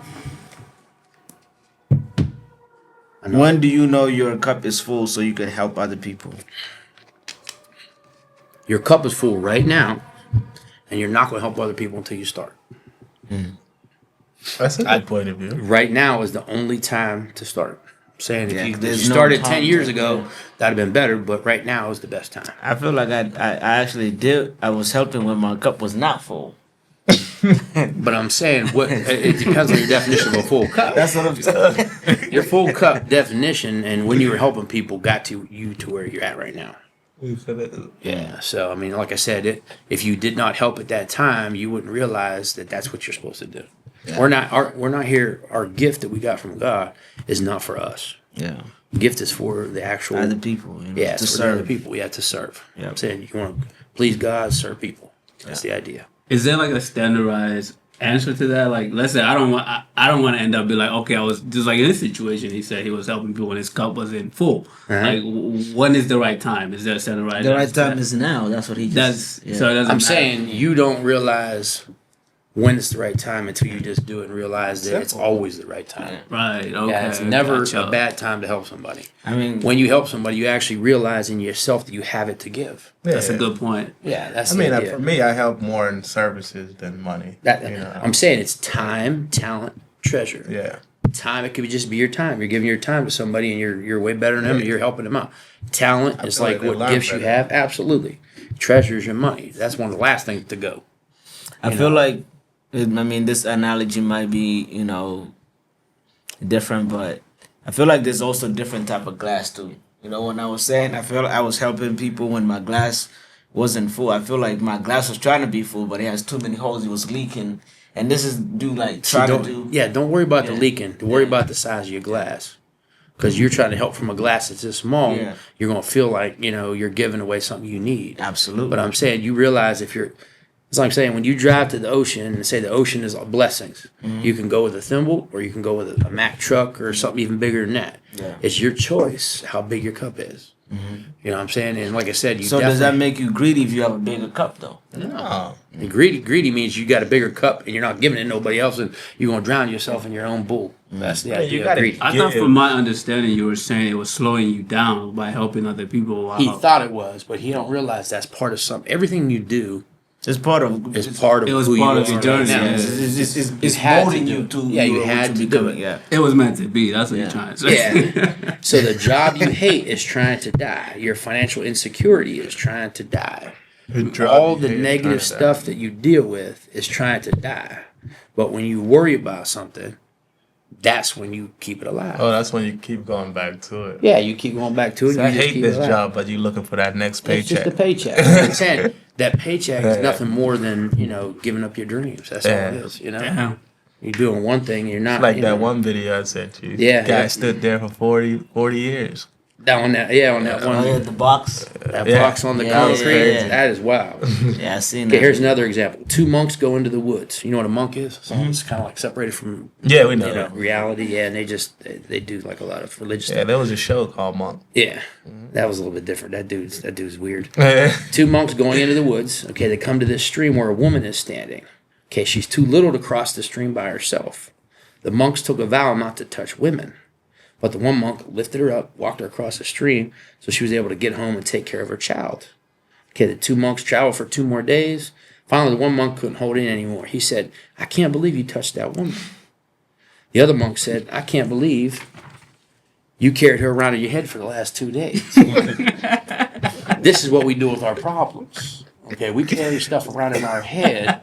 When do you know your cup is full so you can help other people? Your cup is full right now, and you're not going to help other people until you start. That's a good point of view. Right now is the only time to start. I'm saying if you there's no started time 10 years to- ago, that'd have been better, but right now is the best time. I feel like I actually did. I was helping when my cup was not full. But I'm saying it depends on your definition of a full cup. That's what I'm saying. Your full cup definition, and when you were helping people, got to you to where you're at right now. Yeah. So I mean, like I said, if you did not help at that time, you wouldn't realize that that's what you're supposed to do. Yeah. We're not here. Our gift that we got from God is not for us. Yeah. Gift is for the actual Other people. You know, Yeah, to it's for the other serve. people. We have to serve. Yeah. I'm saying you want to please God, serve people. That's the idea. Is there like a standardized answer to that? Like, let's say I don't want to end up be like, okay, I was just like in this situation. He said he was helping people when his cup was in full. Like, when is the right time? Is there a standardized? The right answer to time that? is now. That's what he just. That's yeah. so. It doesn't I'm matter. saying you don't realize when it's the right time until you just do it and realize that it's always the right time. Right. Okay. Yeah, it's never gotcha. a bad time to help somebody. I mean, When you help somebody, you actually realize in yourself that you have it to give. That's a good point. Yeah, that's I the mean, idea. for me, I help more in services than money. I'm saying it's time, talent, treasure. Yeah. Time, it could just be your time. You're giving your time to somebody and you're way better than them and you're helping them out. Talent is feel like like they what learn gifts you better. have. Absolutely. Treasure is your money. That's one of the last things to go. I feel like, I mean, this analogy might be, different, but I feel like there's also different type of glass too. When I was saying, I feel like I was helping people when my glass wasn't full. I feel like my glass was trying to be full, but it has too many holes. It was leaking, and this is Don't worry about the leaking. Worry about the size of your glass. Because you're trying to help from a glass that's this small, Yeah. you're going to feel like, you're giving away something you need. Absolutely. But I'm saying, you realize it's like I'm saying, when you drive to the ocean and say the ocean is blessings, you can go with a thimble or you can go with a Mack truck or something even bigger than that. Yeah. It's your choice how big your cup is. You know what I'm saying? And like I said, So does that make you greedy if you have a bigger cup though? No. greedy means you got a bigger cup and you're not giving it to nobody else and you're going to drown yourself in your own bull. That's the you idea of gotta- greedy. I thought, from my understanding, you were saying it was slowing you down by helping other people. Wow. He thought it was, but he don't realize that's part of something. Everything you do It's part of is part of It was who part you of your are journey, right now. yeah. It's had to molding do you it. to Yeah, you what had to do becoming. it. Yeah. It was meant to be. That's what Yeah. you're trying to say. Yeah. So the job you hate is trying to die. Your financial insecurity is trying to die. All the negative stuff that you deal with is trying to die. But when you worry about something, that's when you keep it alive. Oh, that's when you keep going back to it. Yeah, you keep going back to it. See, and I you just hate keep this it alive. job, but you're looking for that next It's just a paycheck. paycheck. I'm saying that paycheck is Yeah. nothing more than, giving up your dreams. That's all it Yeah. is, Yeah. You're doing one thing, you're not. Like you that know, one video I sent you. Yeah, Guy yeah. stood there for 40 years. on that Oh, one, yeah, the box. that Yeah. box on the Yeah, concrete. yeah. That is wild. Yeah, I seen Okay, that. here's another example. Two monks go into the woods. You know what a monk is? So it's kind of like separated from Yeah, we know. reality. Yeah, and they do like a lot of religious Yeah, stuff. there was a show called Monk. Yeah, that was a little bit different. That dude's weird. Two monks going into the woods. Okay, they come to this stream where a woman is standing. Okay, she's too little to cross the stream by herself. The monks took a vow not to touch women. But the one monk lifted her up, walked her across the stream, so she was able to get home and take care of her child. Okay, the two monks traveled for 2 more days. Finally, the one monk couldn't hold in anymore. He said, "I can't believe you touched that woman." The other monk said, "I can't believe you carried her around in your head for the last 2 days." This is what we do with our problems. Okay, we carry stuff around in our head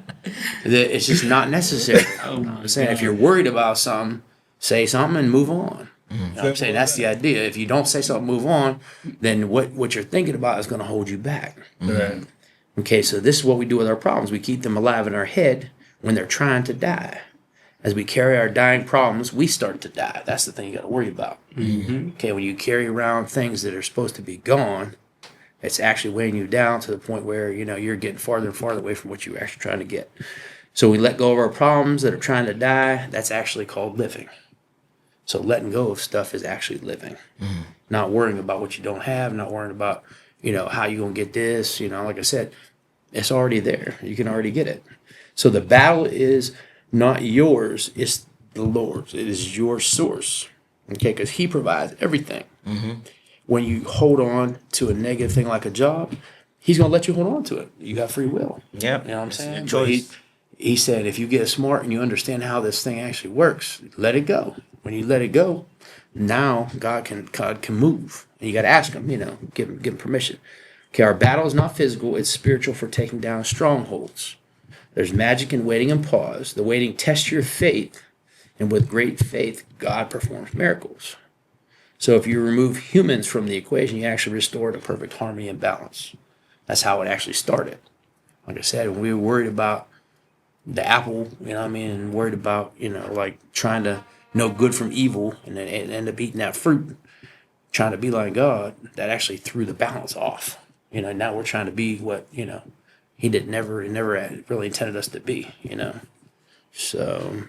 that it's just not necessary. I'm saying if you're worried about something, say something and move on. You know what I'm saying? That's the idea. If you don't say something, move on, then what you're thinking about is going to hold you back. Right. Okay, so this is what we do with our problems. We keep them alive in our head when they're trying to die. As we carry our dying problems, we start to die. That's the thing you got to worry about. Okay, when you carry around things that are supposed to be gone, it's actually weighing you down to the point where, you're getting farther and farther away from what you're actually trying to get. So we let go of our problems that are trying to die. That's actually called living. So letting go of stuff is actually living. Not worrying about what you don't have, not worrying about, how you're going to get this. Like I said, it's already there. You can already get it. So the battle is not yours, it's the Lord's. It is your source. Okay, because he provides everything. When you hold on to a negative thing like a job, he's going to let you hold on to it. You got free will. Yep. You know what I'm saying? It's But your choice. he said, if you get smart and you understand how this thing actually works, let it go. When you let it go, now God can move. And you got to ask him, give him permission. Okay, our battle is not physical, it's spiritual for taking down strongholds. There's magic in waiting and pause. The waiting tests your faith, and with great faith, God performs miracles. So if you remove humans from the equation, you actually restore the perfect harmony and balance. That's how it actually started. Like I said, when we were worried about the apple, you know what I mean, and worried about, like trying to know good from evil and then end up eating that fruit, trying to be like God, that actually threw the balance off. Now we're trying to be what, he never really intended us to be, So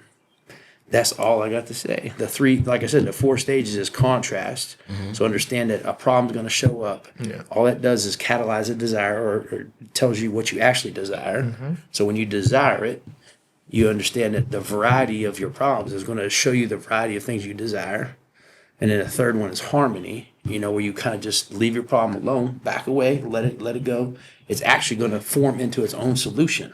that's all I got to say. The three, like I said, the 4 stages is contrast. So understand that a problem's going to show up. Yeah. All that does is catalyze a desire or tells you what you actually desire. So when you desire it, you understand that the variety of your problems is going to show you the variety of things you desire. And then the third one is harmony, where you kind of just leave your problem alone, back away, let it go. It's actually going to form into its own solution.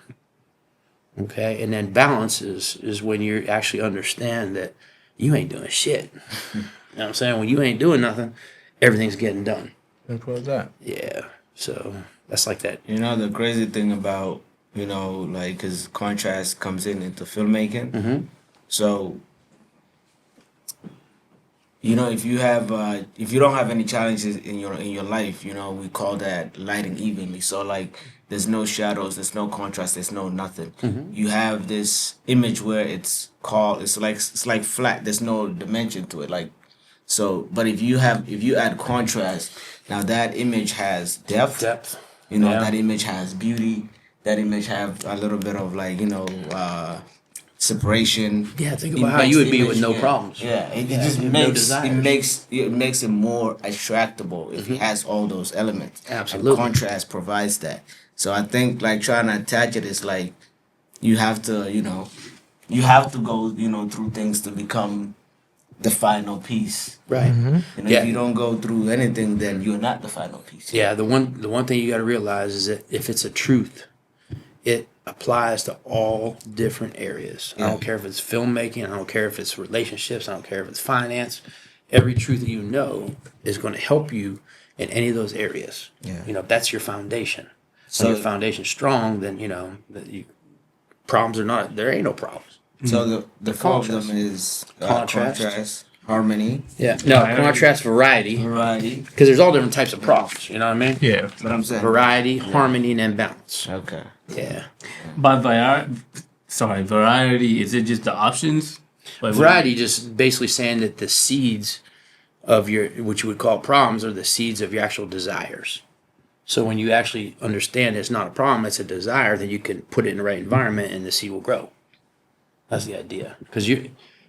Okay, and then balance is when you actually understand that you ain't doing shit. You know what I'm saying? When you ain't doing nothing, everything's getting done. Simple as that. Yeah, so that's like that. The crazy thing about, like, because contrast comes into filmmaking. So, if you have, if you don't have any challenges in your life, we call that lighting evenly. So, like, there's no shadows, there's no contrast, there's no nothing. You have this image where it's like flat. There's no dimension to it. Like, so, but if you add contrast, now that image has depth. That image has beauty. That image have a little bit of like, separation. Yeah, think about how you would be with no problems. Yeah, it Yeah, just you have no makes desires. it makes it more attractable if it has all those elements. Absolutely. And contrast provides that. So I think like trying to attach it is like you have to go, through things to become the final piece. Right. Yeah. If you don't go through anything, then you're not the final piece. Yeah, the one thing you got to realize is that if it's a truth, it applies to all different areas. I don't care if it's filmmaking, I don't care if it's relationships, I don't care if it's finance. Every truth that you know is going to help you in any of those areas. Yeah. That's your foundation. So When your foundation's strong, then problems are not, there ain't no problems. So the four of them contrast. is Contrast. harmony, Yeah. No, contrast, variety, variety. because there's all different types of problems. You know what I mean? Yeah. What I'm saying. Variety, harmony, and then balance. Okay. Yeah. But variety, is it just the options? Like, Variety just basically saying that the seeds of your, what you would call problems, are the seeds of your actual desires. So when you actually understand it's not a problem, it's a desire, then you can put it in the right environment and the seed will grow. That's the idea. Because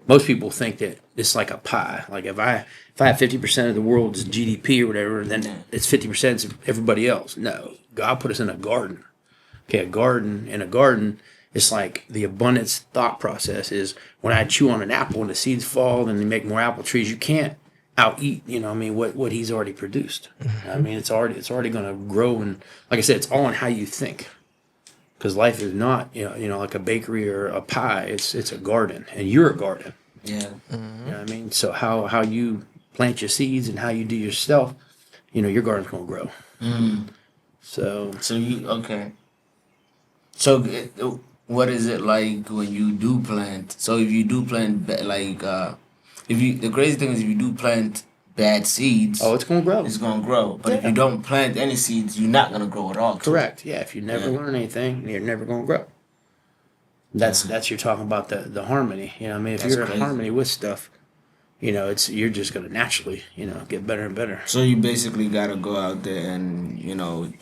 most people think that it's like a pie. Like if I have 50% of the world's GDP or whatever, then it's 50% of everybody else. No, God put us in a garden. Okay, a garden, it's like the abundance thought process is when I chew on an apple and the seeds fall and they make more apple trees, you can't out-eat, what he's already produced. I mean, it's already going to grow. And like I said, it's all in how you think. Because life is not, like a bakery or a pie. It's a garden, and you're a garden. Yeah. You know what I mean? So how you plant your seeds and how you do yourself, your garden's going to grow. So So okay. So what is it like when you do plant? So if you do plant the crazy thing is if you do plant bad seeds, it's going to grow. it's gonna grow. But if you don't plant any seeds, you're not gonna grow at all. Correct. Yeah. If you never learn anything, you're never going to grow. That's you're talking about the harmony. You know what I mean? If That's you're crazy. in harmony with stuff, you're just going to naturally, get better and better. So you basically gotta go out there and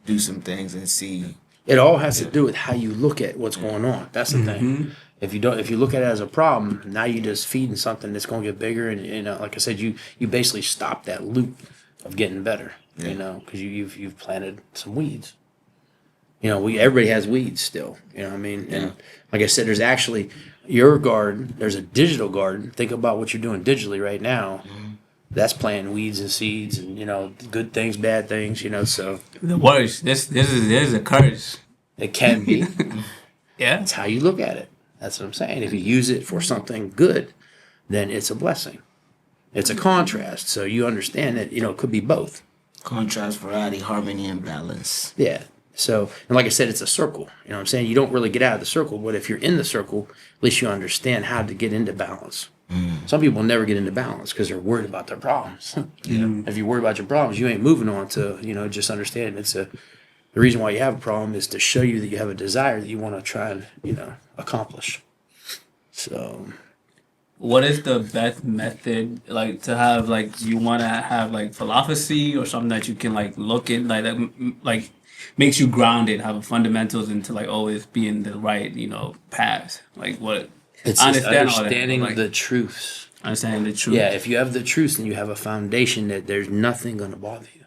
do some things and see. It all has to do with how you look at what's going on. That's the thing. If you look at it as a problem, now you're just feeding something that's going to get bigger, and like I said, you basically stop that loop of getting better. Yeah. Because you've planted some weeds. Everybody has weeds still. You know what I mean? And like I said, there's actually your garden. There's a digital garden. Think about what you're doing digitally right now. That's planting weeds and seeds, and good things, bad things. So the worst. This is a curse. it can be. Yeah. It's how you look at it. That's what I'm saying. If you use it for something good, then it's a blessing. It's a contrast. So you understand that, it could be both. Contrast, variety, harmony, and balance. Yeah. So, and like I said, it's a circle. You know what I'm saying? You don't really get out of the circle, but if you're in the circle, at least you understand how to get into balance. Some people never get into balance because they're worried about their problems. If you're worried about your problems, you ain't moving on to, just understand the reason why you have a problem is to show you that you have a desire that you want to try and, accomplish. So, What is the best method, like, to have, like, you want to have, like, philosophy or something that you can, like, look at, like, like, makes you grounded, have fundamentals into, like, always be in the right, path? Like, what? it's I just understand all that, understanding like, the truths. understanding the truth. Yeah, if you have the truth, then you have a foundation that there's nothing going to bother you.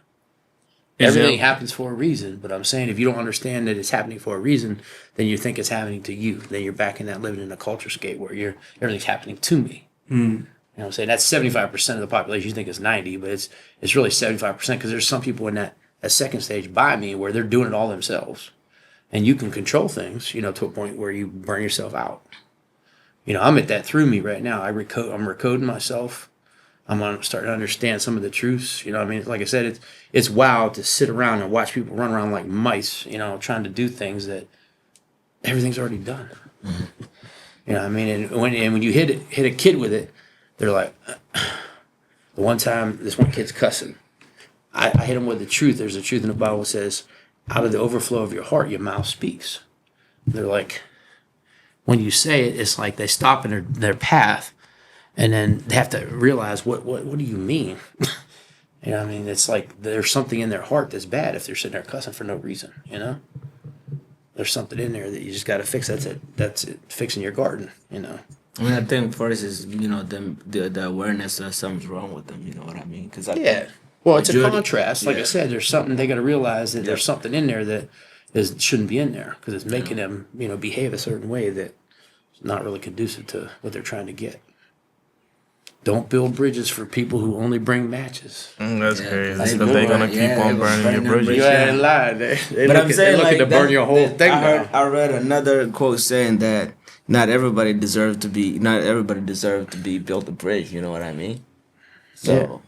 Is Everything there- happens for a reason, but I'm saying if you don't understand that it's happening for a reason, then you think it's happening to you. Then you're back in that living in a culture scape where everything's happening to me. You know what I'm saying? That's 75% of the population. You think it's 90, but it's really 75% because there's some people in that second stage by me where they're doing it all themselves. And you can control things, to a point where you burn yourself out. I'm at that through me right now. I'm recoding myself. I'm starting to understand some of the truths. I mean, like I said, it's wild to sit around and watch people run around like mice, trying to do things that everything's already done. You know what I mean? And when you hit a kid with it, they're like, the one time this one kid's cussing, I hit him with the truth. There's a truth in the Bible that says, out of the overflow of your heart, your mouth speaks. They're like, when you say it, it's like they stop in their path, and then they have to realize what do you mean? You know what I mean? It's like there's something in their heart that's bad if they're sitting there cussing for no reason. There's something in there that you just got to fix. That's it. That's it. Fixing your garden. I mean, I think first is the awareness that something's wrong with them. You know what I mean? Because Well, it's a Majority- contrast. Like I yeah. said, there's something they got to realize that there's something in there that shouldn't be in there because it's making them behave a certain way that's not really conducive to what they're trying to get. Don't build bridges for people who only bring matches. That's Yeah, crazy. 'cause So they they're go gonna on- keep yeah, on they burning burn your them bridges. bridges. You Yeah. ain't lying. They're But I'm looking, saying they're looking to burn your whole thing down. I read another quote saying that not everybody deserves to be built a bridge. You know what I mean? So